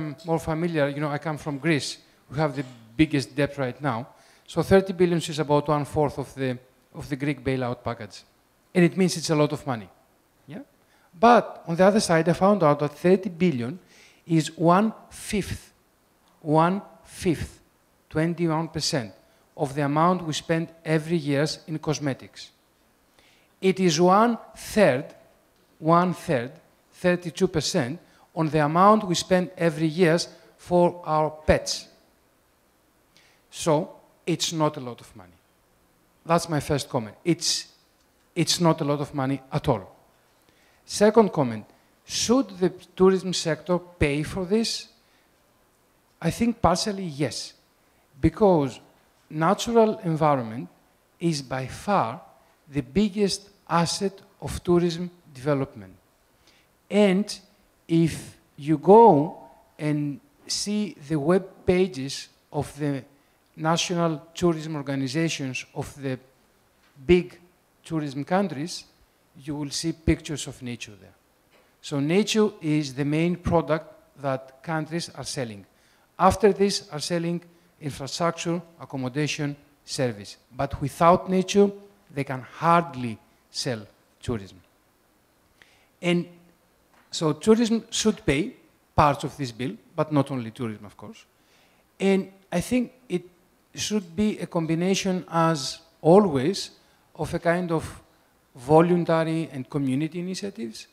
I'm more familiar, I come from Greece. We have the biggest debt right now. So 30 billion is about 1/4 of the Greek bailout package. And it means it's a lot of money. Yeah? But on the other side, I found out that 30 billion is 1/5, 21% of the amount we spend every year in cosmetics. It is 1/3, 32% on the amount we spend every year for our pets. So it's not a lot of money. That's my first comment. It's not a lot of money at all. Second comment, should the tourism sector pay for this? I think partially yes, because natural environment is by far the biggest asset of tourism development. And if you go and see the web pages of the national tourism organizations of the big tourism countries, you will see pictures of nature there. So nature is the main product that countries are selling. After this are selling infrastructure, accommodation, service. But without nature, they can hardly sell tourism. And so tourism should pay parts of this bill, but not only tourism, of course. And I think it should be a combination, as always, of a kind of voluntary and community initiatives,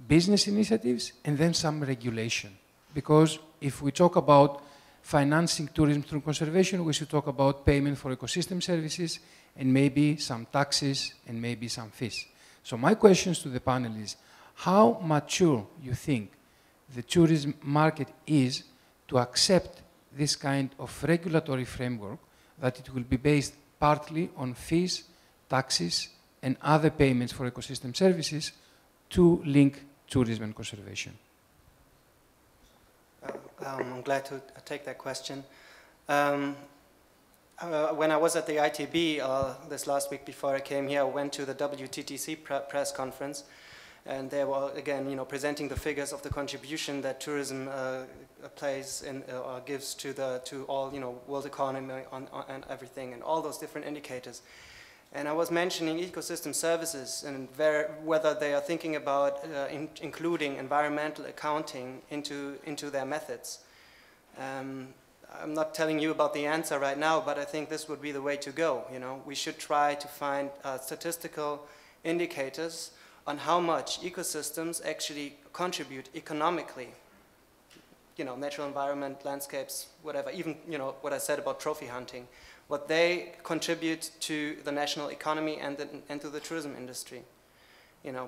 business initiatives, and then some regulation. Because if we talk about financing tourism through conservation, we should talk about payment for ecosystem services, and maybe some taxes, and maybe some fees. So my questions to the panel is, how mature you think the tourism market is to accept this kind of regulatory framework, that it will be based partly on fees, taxes, and other payments for ecosystem services to link tourism and conservation? I'm glad to take that question. When I was at the ITB this last week before I came here, I went to the WTTC press conference, and they were again, presenting the figures of the contribution that tourism plays or gives to all, world economy and everything, and all those different indicators. And I was mentioning ecosystem services and whether they are thinking about including environmental accounting into their methods. I'm not telling you about the answer right now, but I think this would be the way to go. We should try to find statistical indicators on how much ecosystems actually contribute economically. Natural environment, landscapes, whatever. Even what I said about trophy hunting, what they contribute to the national economy and to the tourism industry.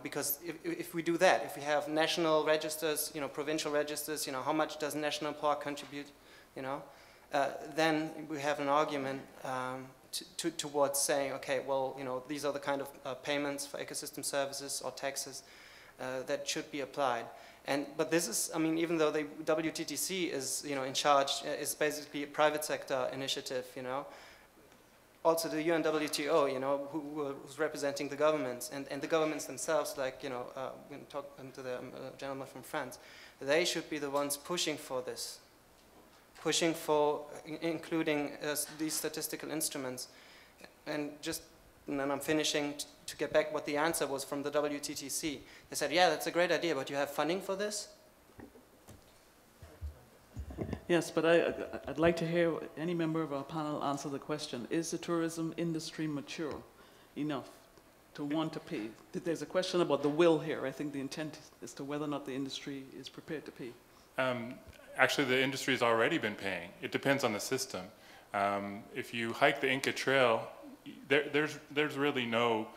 Because if we do that, if we have national registers, provincial registers, how much does national park contribute, then we have an argument towards saying, okay, well, these are the kind of payments for ecosystem services or taxes that should be applied. But this is, even though the WTTC is, in charge, is basically a private sector initiative, Also the UNWTO, who's representing the governments, and the governments themselves, like, we can talk to the gentleman from France, they should be the ones pushing for this, pushing for including these statistical instruments. And then I'm finishing to get back what the answer was from the WTTC. They said, yeah, that's a great idea, but you have funding for this? Yes, but I'd like to hear any member of our panel answer the question. Is the tourism industry mature enough to want to pay? There's a question about the will here. I think the intent is to whether or not the industry is prepared to pay. Actually, the industry has already been paying. It depends on the system. If you hike the Inca Trail, there's really no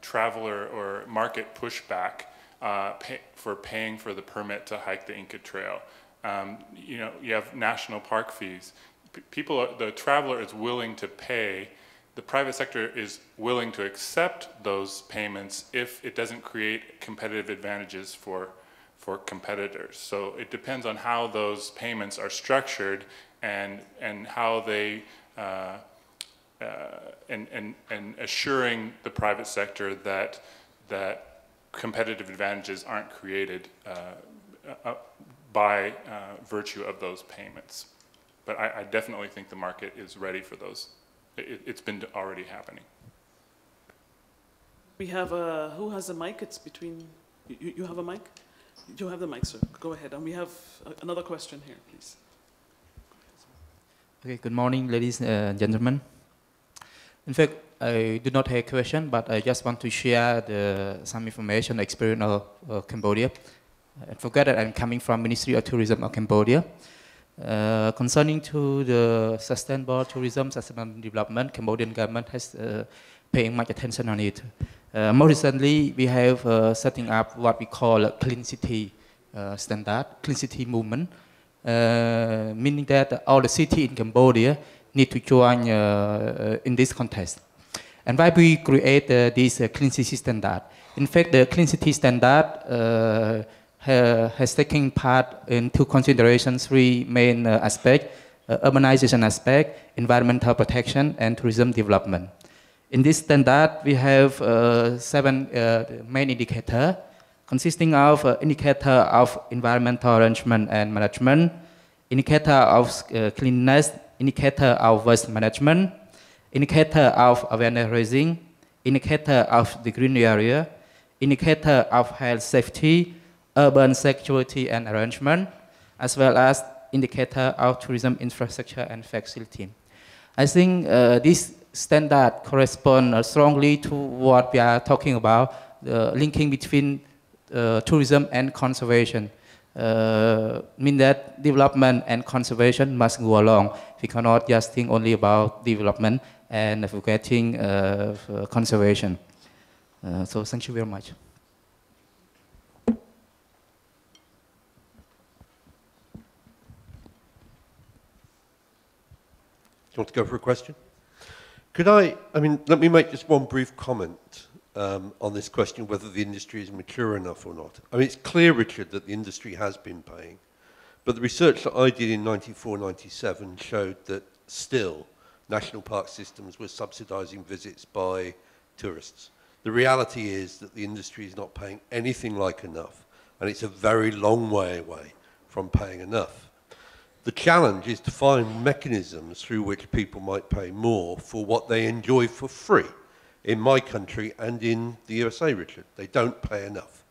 traveler or market pushback for paying for the permit to hike the Inca Trail. You have national park fees. The traveler is willing to pay. The private sector is willing to accept those payments if it doesn't create competitive advantages for competitors. So it depends on how those payments are structured and how they and assuring the private sector that competitive advantages aren't created by virtue of those payments. But I definitely think the market is ready for those. It's been already happening. We have who has a mic? It's between, you have a mic? You have the mic, sir. Go ahead. And we have another question here, please. Okay, good morning, ladies and gentlemen. In fact, I do not have a question, but I just want to share some information, experience of Cambodia. I forget that I'm coming from Ministry of Tourism of Cambodia. Concerning to the sustainable tourism, sustainable development, Cambodian government has paying much attention on it. More recently, we have setting up what we call a clean city standard, clean city movement, meaning that all the cities in Cambodia need to join in this contest. And why we create this clean city standard? In fact, the clean city standard has taken part into consideration three main aspects: urbanization aspect, environmental protection, and tourism development. In this standard, we have 7 main indicators, consisting of indicator of environmental arrangement and management, indicator of cleanliness, indicator of waste management, indicator of awareness raising, indicator of the green area, indicator of health safety, urban security and arrangement, as well as indicator of tourism infrastructure and facility. I think this standard corresponds strongly to what we are talking about, the linking between tourism and conservation. Mean that development and conservation must go along. We cannot just think only about development and forgetting conservation. So thank you very much. Do you want to go for a question? Could I mean, let me make just one brief comment on this question, whether the industry is mature enough or not. I mean, it's clear, Richard, that the industry has been paying, but the research that I did in 94, 97 showed that still national park systems were subsidizing visits by tourists. The reality is that the industry is not paying anything like enough, and it's a very long way away from paying enough. The challenge is to find mechanisms through which people might pay more for what they enjoy for free. In my country and in the USA, Richard, they don't pay enough.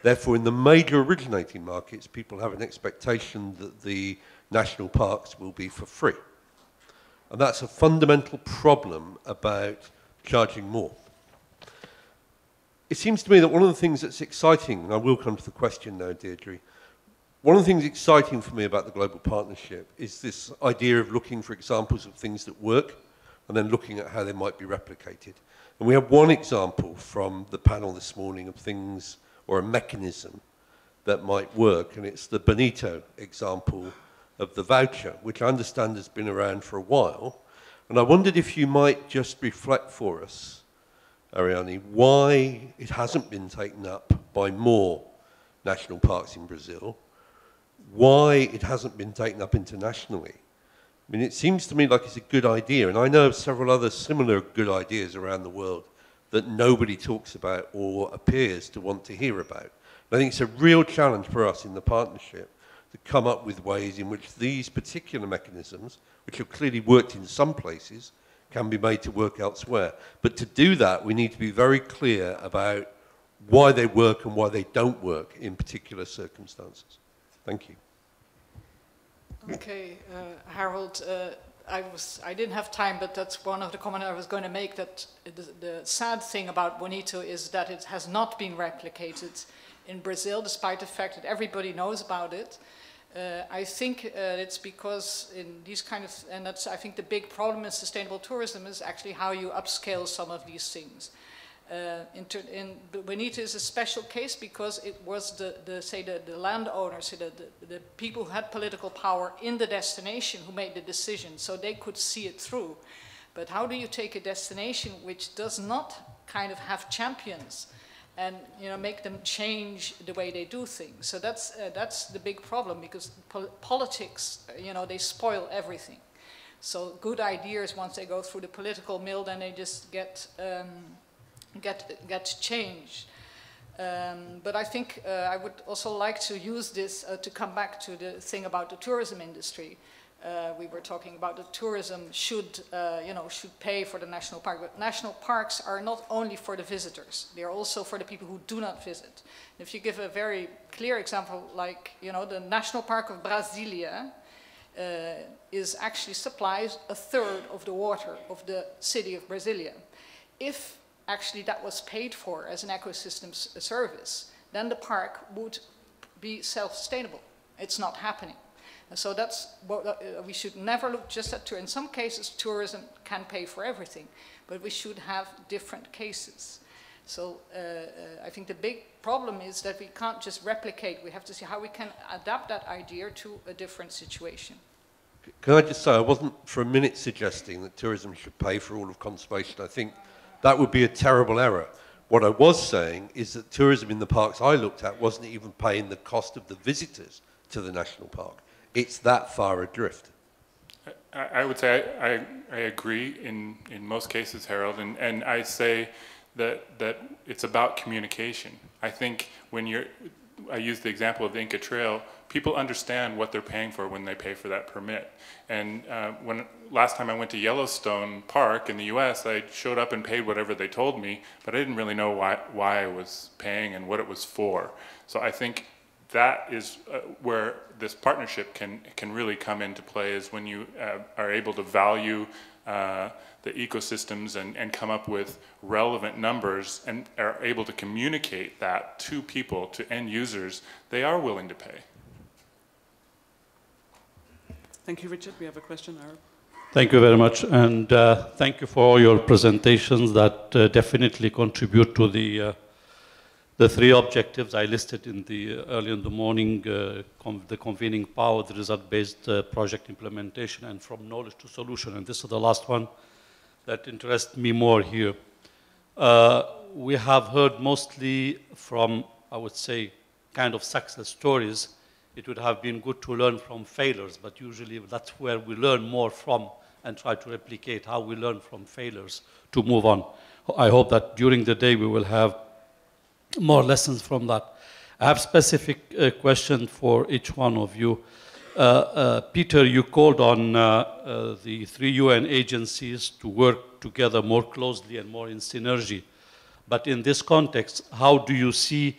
Therefore, in the major originating markets, people have an expectation that the national parks will be for free. And that's a fundamental problem about charging more. It seems to me that one of the things that's exciting, and I will come to the question now, Deirdre, one of the things exciting for me about the Global Partnership is this idea of looking for examples of things that work and then looking at how they might be replicated. And we have one example from the panel this morning of things or a mechanism that might work, and it's the Benito example of the voucher, which I understand has been around for a while. And I wondered if you might just reflect for us, Ariane, why it hasn't been taken up by more national parks in Brazil, why it hasn't been taken up internationally. I mean, it seems to me like it's a good idea, and I know of several other similar good ideas around the world that nobody talks about or appears to want to hear about. And I think it's a real challenge for us in the partnership to come up with ways in which these particular mechanisms, which have clearly worked in some places, can be made to work elsewhere. But to do that, we need to be very clear about why they work and why they don't work in particular circumstances. Thank you. Okay, Harold, I didn't have time, but that's one of the comments I was going to make, that the sad thing about Bonito is that it has not been replicated in Brazil, despite the fact that everybody knows about it. I think it's because in these kind of, and that's, I think the big problem in sustainable tourism is actually how you upscale some of these things. Bonito is a special case because it was the landowners, the people who had political power in the destination who made the decision, so they could see it through. But how do you take a destination which does not kind of have champions and make them change the way they do things? So that's the big problem, because politics, they spoil everything. So good ideas, once they go through the political mill, then they just get changed. But I think I would also like to use this to come back to the thing about the tourism industry. We were talking about the tourism should pay for the national park, but national parks are not only for the visitors; they are also for the people who do not visit. If you give a very clear example, like the National Park of Brasilia actually supplies a third of the water of the city of Brasilia. If actually that was paid for as an ecosystem service, then the park would be self-sustainable. It's not happening. And so that's what we should never look just at tourism. In some cases, tourism can pay for everything, but we should have different cases. So I think the big problem is that we can't just replicate. We have to see how we can adapt that idea to a different situation. Can I just say, I wasn't for a minute suggesting that tourism should pay for all of conservation. I think that would be a terrible error. What I was saying is that tourism in the parks I looked at wasn't even paying the cost of the visitors to the national park. It's that far adrift. I would say I agree in most cases, Harold, and I say that it's about communication. I think I use the example of the Inca Trail, people understand what they're paying for when they pay for that permit. And last time I went to Yellowstone Park in the US, I showed up and paid whatever they told me, but I didn't really know why I was paying and what it was for. So I think that is where this partnership can really come into play, is when you are able to value the ecosystems and come up with relevant numbers and are able to communicate that to people, to end users. They are willing to pay. Thank you, Richard. We have a question, Arab. Thank you very much, and thank you for all your presentations that definitely contribute to the three objectives I listed in the early in the morning: the convening power, the result-based project implementation, and from knowledge to solution. And this is the last one that interests me more here. We have heard mostly from, I would say, kind of success stories. It would have been good to learn from failures, but usually that's where we learn more from and try to replicate how we learn from failures to move on. I hope that during the day we will have more lessons from that. I have specific question for each one of you. Peter, you called on the 3 UN agencies to work together more closely and more in synergy. But in this context, how do you see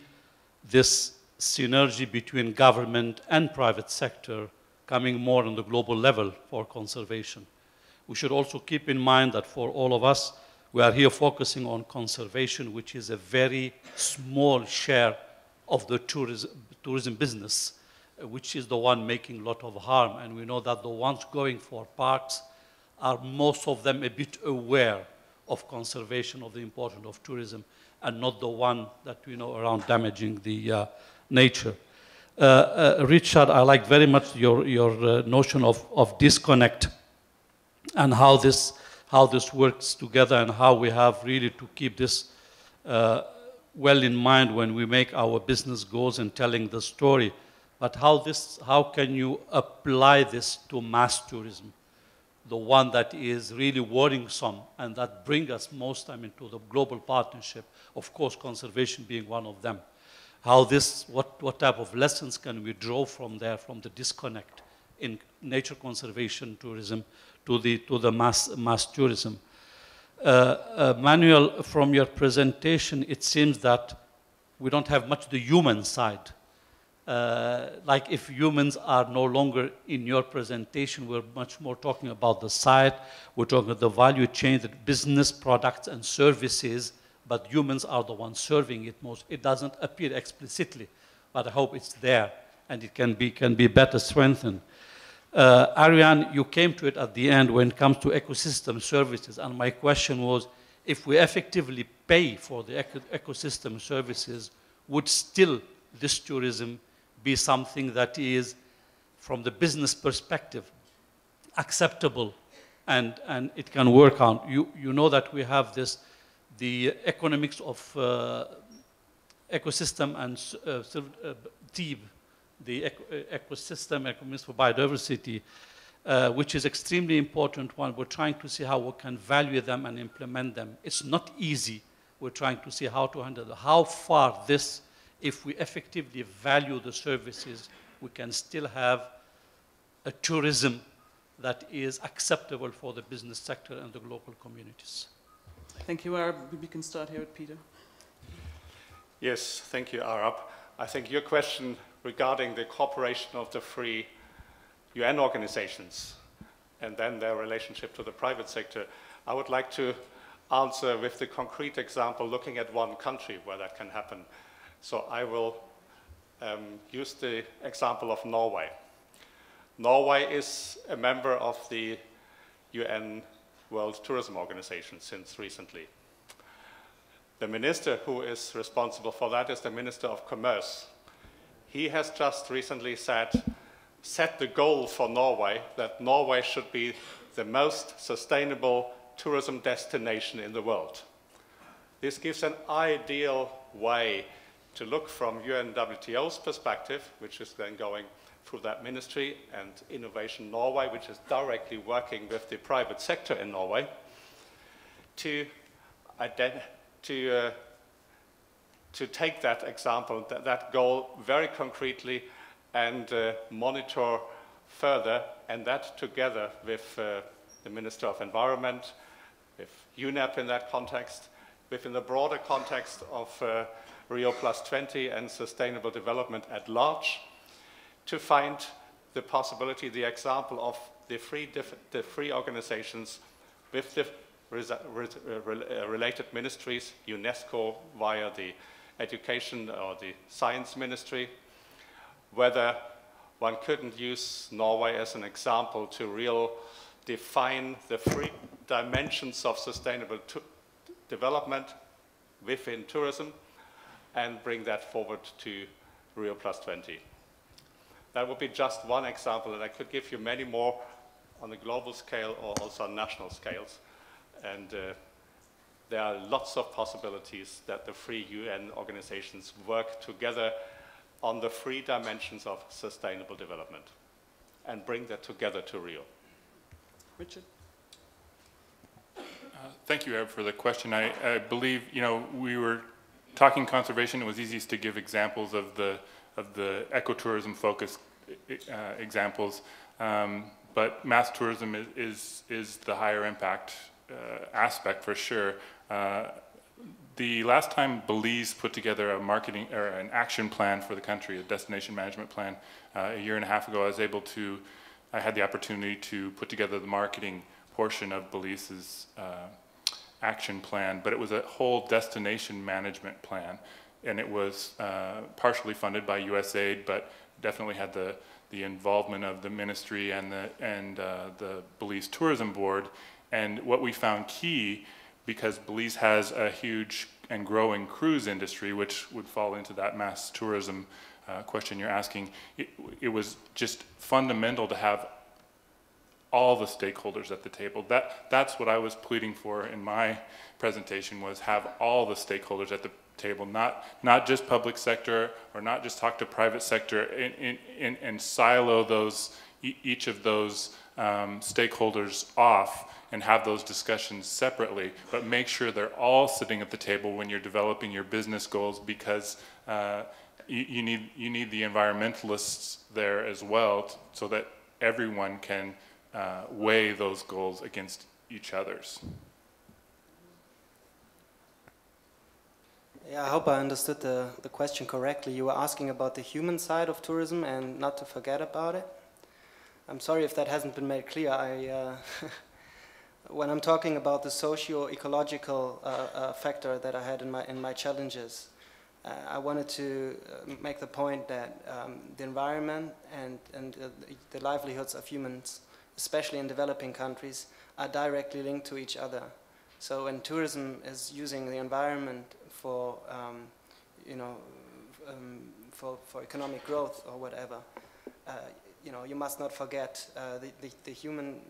this synergy between government and private sector coming more on the global level for conservation? We should also keep in mind that for all of us, we are here focusing on conservation, which is a very small share of the tourism business, which is the one making a lot of harm. And we know that the ones going for parks are most of them a bit aware of conservation, of the importance of tourism, and not the one that we know around damaging the nature. Richard, I like very much your notion of disconnect and how this works together, and how we have really to keep this well in mind when we make our business goals and telling the story. But how can you apply this to mass tourism, the one that is really worrisome and that brings us most time into the global partnership, of course conservation being one of them. What type of lessons can we draw from there, from the disconnect in nature conservation tourism to the mass tourism? Manuel, from your presentation, it seems that we don't have much the human side. Like if humans are no longer in your presentation, we're much more talking about the site, we're talking about the value chain, the business products and services, but humans are the ones serving it most. It doesn't appear explicitly, but I hope it's there and it can be better strengthened. Ariane, you came to it at the end when it comes to ecosystem services, and my question was, if we effectively pay for the ecosystem services, would still this tourism be something that is, from the business perspective, acceptable and it can work out? You know that we have the economics of ecosystem and TEEB, the ecosystem economics for biodiversity, which is extremely important one. We're trying to see how we can value them and implement them. It's not easy, We're trying to see how to handle how far this, if we effectively value the services, we can still have a tourism that is acceptable for the business sector and the local communities. Thank you, Arab. We can start here with Peter. Yes, thank you, Arab. I think your question regarding the cooperation of the three UN organizations and then their relationship to the private sector, I would like to answer with the concrete example looking at one country where that can happen. So I will use the example of Norway. Norway is a member of the UN World Tourism Organization since recently. The minister who is responsible for that is the Minister of Commerce. He has just recently set the goal for Norway that Norway should be the most sustainable tourism destination in the world. This gives an ideal way to look from UNWTO's perspective, which is then going through that ministry, and Innovation Norway, which is directly working with the private sector in Norway, to take that example, that goal very concretely and monitor further, and that together with the Minister of Environment, with UNEP in that context, within the broader context of Rio+20 and sustainable development at large, to find the possibility, the example of the three organizations with the related ministries, UNESCO via the education or the science ministry, whether one couldn't use Norway as an example to define the three dimensions of sustainable development within tourism and bring that forward to Rio+20. That would be just one example, and I could give you many more on the global scale or also on national scales. And there are lots of possibilities that the three UN organizations work together on the three dimensions of sustainable development and bring that together to Rio. Richard? Thank you, Eb, for the question. I believe, we were talking conservation. It was easiest to give examples of the ecotourism focused examples, but mass tourism is the higher impact aspect for sure. The last time Belize put together a marketing or an action plan for the country, a destination management plan, a year and a half ago, I had the opportunity to put together the marketing portion of Belize's action plan, but it was a whole destination management plan, and it was partially funded by USAID, but definitely had the involvement of the ministry and the Belize Tourism Board. And what we found key, because Belize has a huge and growing cruise industry, which would fall into that mass tourism question you're asking, it was just fundamental to have all the stakeholders at the table. That's what I was pleading for in my presentation, was have all the stakeholders at the table, not just public sector or not just talk to private sector and silo each of those stakeholders off and have those discussions separately, but make sure they're all sitting at the table when you're developing your business goals, because you need the environmentalists there as well, so that everyone can weigh those goals against each other's. Yeah, I hope I understood the question correctly. You were asking about the human side of tourism and not to forget about it. I'm sorry if that hasn't been made clear. When I'm talking about the socio-ecological factor that I had in my challenges, I wanted to make the point that the environment and the livelihoods of humans, especially in developing countries, are directly linked to each other. So when tourism is using the environment for for economic growth or whatever, you must not forget the human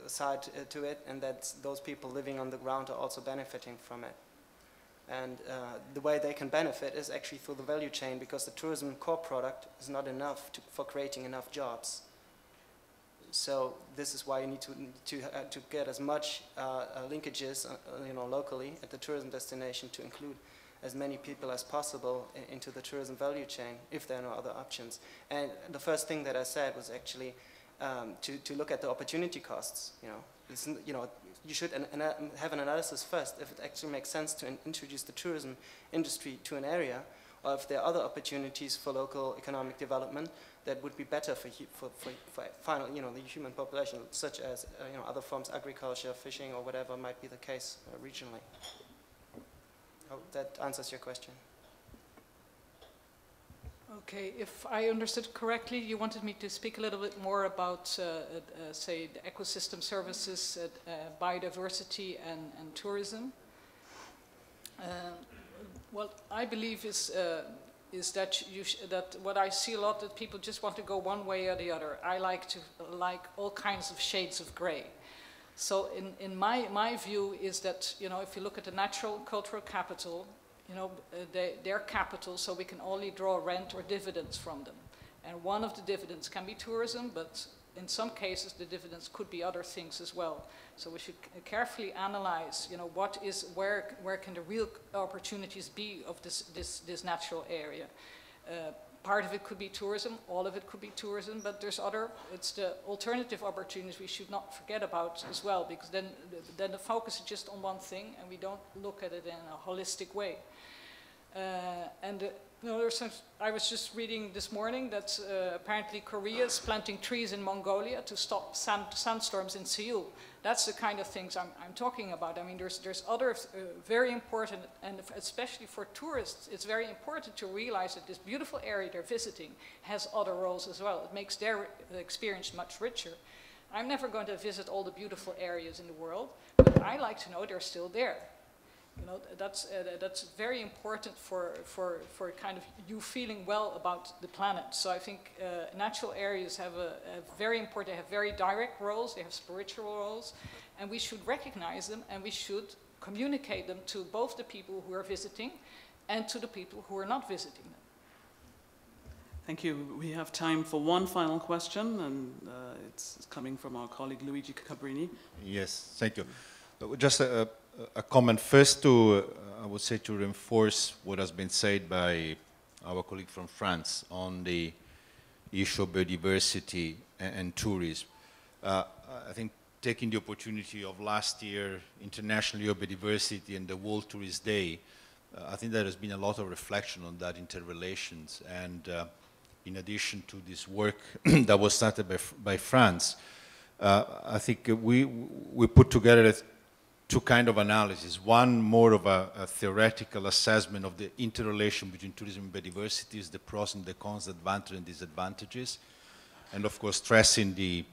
side to it, and that those people living on the ground are also benefiting from it. And the way they can benefit is actually through the value chain, because the tourism core product is not enough for creating enough jobs. So this is why you need to get as much linkages, locally at the tourism destination to include as many people as possible into the tourism value chain, if there are no other options. And the first thing that I said was actually to look at the opportunity costs. You should have an analysis first if it actually makes sense to introduce the tourism industry to an area, or if there are other opportunities for local economic development that would be better for the human population, such as other forms, agriculture, fishing, or whatever might be the case regionally. Hope that answers your question. Okay, if I understood correctly, you wanted me to speak a little bit more about, say, the ecosystem services, biodiversity, and tourism. What I believe is that that what I see a lot, that people just want to go one way or the other. I like all kinds of shades of gray. So in my view is that, if you look at the natural cultural capital, they're capital, so we can only draw rent or dividends from them. And one of the dividends can be tourism, but in some cases the dividends could be other things as well. So we should carefully analyze, where can the real opportunities be of this natural area. Part of it could be tourism, all of it could be tourism, but it's the alternative opportunities we should not forget about as well, because then the focus is just on one thing and we don't look at it in a holistic way. I was just reading this morning that apparently Korea is planting trees in Mongolia to stop sandstorms in Seoul. That's the kind of things I'm talking about. I mean, there's other very important, and especially for tourists, it's very important to realize that this beautiful area they're visiting has other roles as well. It makes their experience much richer. I'm never going to visit all the beautiful areas in the world, but I like to know they're still there. That's very important for kind of you feeling well about the planet. So I think natural areas have very important, they have very direct roles, they have spiritual roles, and we should recognize them and we should communicate them to both the people who are visiting and to the people who are not visiting them. Thank you. We have time for one final question, and it's coming from our colleague Luigi Cabrini. Yes, thank you. Just a comment first I would say, to reinforce what has been said by our colleague from France on the issue of biodiversity and tourism. I think taking the opportunity of last year, International Year of Biodiversity and the World Tourist Day, I think there has been a lot of reflection on that interrelations. And in addition to this work that was started by France, I think we put together two kind of analysis. One more of a theoretical assessment of the interrelation between tourism and biodiversity, the pros and the cons, advantages and disadvantages, and of course stressing the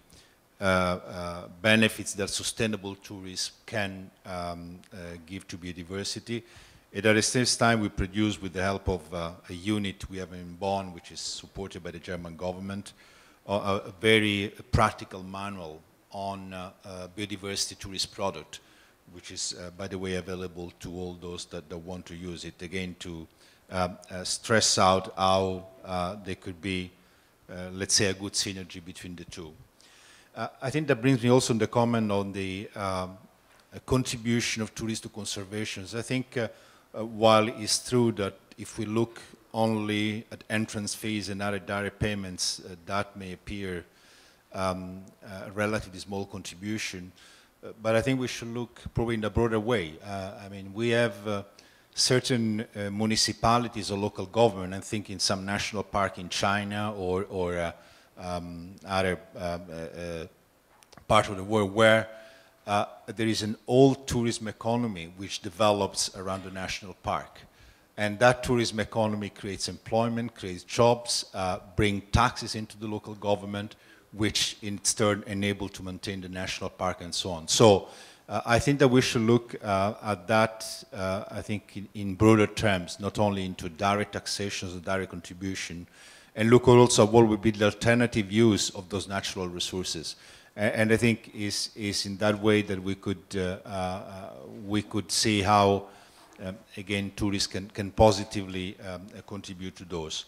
benefits that sustainable tourism can give to biodiversity. And at the same time, we produce, with the help of a unit we have in Bonn, which is supported by the German government, a very practical manual on biodiversity tourist product, which is, by the way, available to all those that want to use it, again, to stress out how there could be, let's say, a good synergy between the two. I think that brings me also to the comment on the contribution of tourists to conservation. I think while it's true that if we look only at entrance fees and other direct payments, that may appear a relatively small contribution, but I think we should look probably in a broader way. I mean, we have certain municipalities or local government, I think in some national park in China or other part of the world where there is an old tourism economy which develops around the national park. And that tourism economy creates employment, creates jobs, bring taxes into the local government, which in turn enable to maintain the national park and so on. So I think that we should look at that, I think in broader terms, not only into direct taxations or direct contribution, and look also at what would be the alternative use of those natural resources. And I think is in that way that we could see how, again, tourists can positively contribute to those.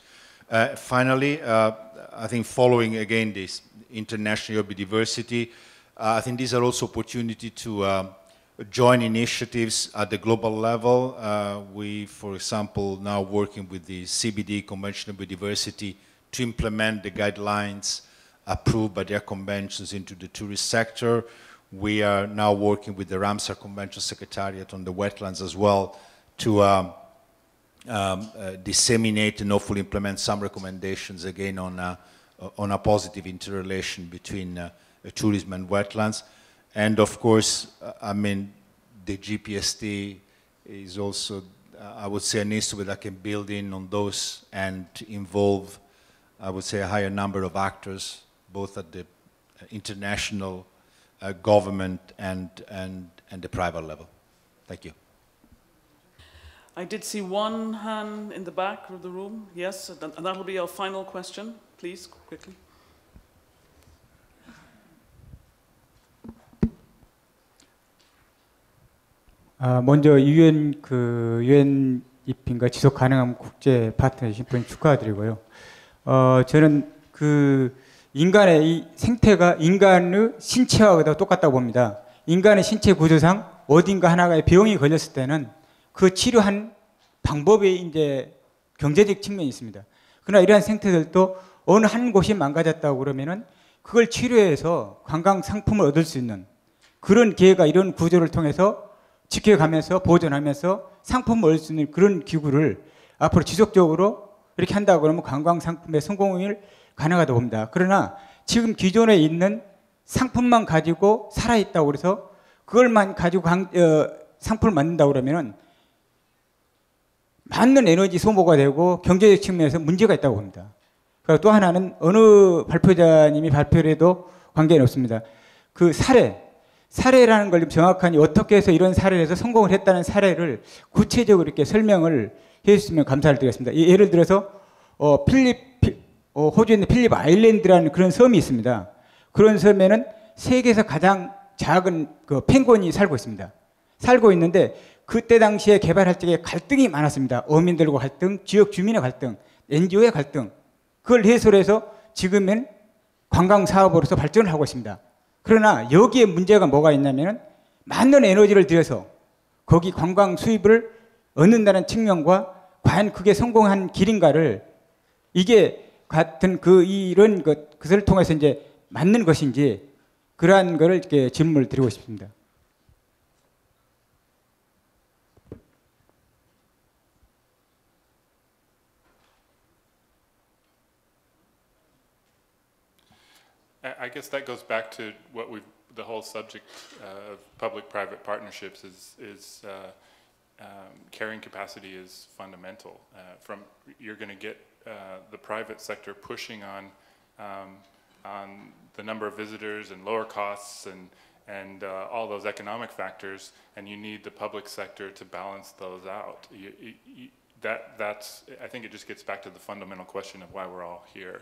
Finally, I think following again this international biodiversity. I think these are also opportunity to join initiatives at the global level. We, for example, now working with the CBD, Convention on Biodiversity, to implement the guidelines approved by their conventions into the tourist sector. We are now working with the Ramsar Convention Secretariat on the wetlands as well to disseminate and hopefully implement some recommendations again on a positive interrelation between tourism and wetlands. And of course, I mean, the GPST is also, I would say, an instrument that can build in on those and involve, I would say, a higher number of actors, both at the international government and the private level. Thank you. I did see one hand in the back of the room. Yes, and that'll be our final question. Please, quickly. 먼저 유엔 입힌과 지속 가능한 국제 파트너십 심포지엄 축하드리고요. 저는 인간의 이 생태가 인간의 신체하고도 똑같다고 봅니다. 인간의 신체 구조상 어딘가 하나가 병이 걸렸을 때는 그 치료한 방법에 이제 경제적 측면이 있습니다. 그러나 이러한 생태들도 어느 한 곳이 망가졌다고 그러면은 그걸 치료해서 관광 상품을 얻을 수 있는 그런 기회가 이런 구조를 통해서 지켜가면서 보존하면서 상품을 얻을 수 있는 그런 기구를 앞으로 지속적으로 이렇게 한다고 그러면 관광 상품의 성공을 가능하다고 봅니다. 그러나 지금 기존에 있는 상품만 가지고 살아있다고 그래서 그걸만 가지고 상품을 만든다고 그러면은 많은 에너지 소모가 되고 경제적 측면에서 문제가 있다고 봅니다. 그리고 또 하나는 어느 발표자님이 발표를 해도 관계는 없습니다. 그 사례라는 걸 정확하니 어떻게 해서 이런 사례를 해서 성공을 했다는 사례를 구체적으로 이렇게 설명을 해주시면 감사를 드리겠습니다. 예를 들어서 호주에 있는 필립 아일랜드라는 그런 섬이 있습니다. 그런 섬에는 세계에서 가장 작은 그 펭귄이 살고 있습니다. 살고 있는데 그때 당시에 개발할 적에 갈등이 많았습니다. 어민들과 갈등, 지역 주민의 갈등, NGO의 갈등. 그걸 해소해서 지금은 관광 사업으로서 발전을 하고 있습니다. 그러나 여기에 문제가 뭐가 있냐면 많은 에너지를 들여서 거기 관광 수입을 얻는다는 측면과 과연 그게 성공한 길인가를 이게 같은 이런 것을 통해서 이제 맞는 것인지 그러한 거를 이렇게 질문을 드리고 싶습니다. I guess that goes back to what the whole subject of public-private partnerships is carrying capacity is fundamental. You're going to get the private sector pushing on the number of visitors and lower costs and all those economic factors, and you need the public sector to balance those out. I think it just gets back to the fundamental question of why we're all here.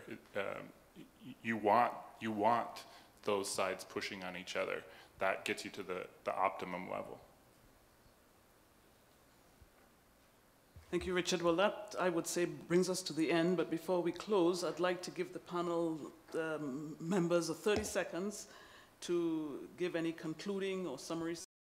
You want those sides pushing on each other. That gets you to the optimum level. Thank you, Richard. Well, that, I would say, brings us to the end. But before we close, I'd like to give the panel members 30 seconds to give any concluding or summary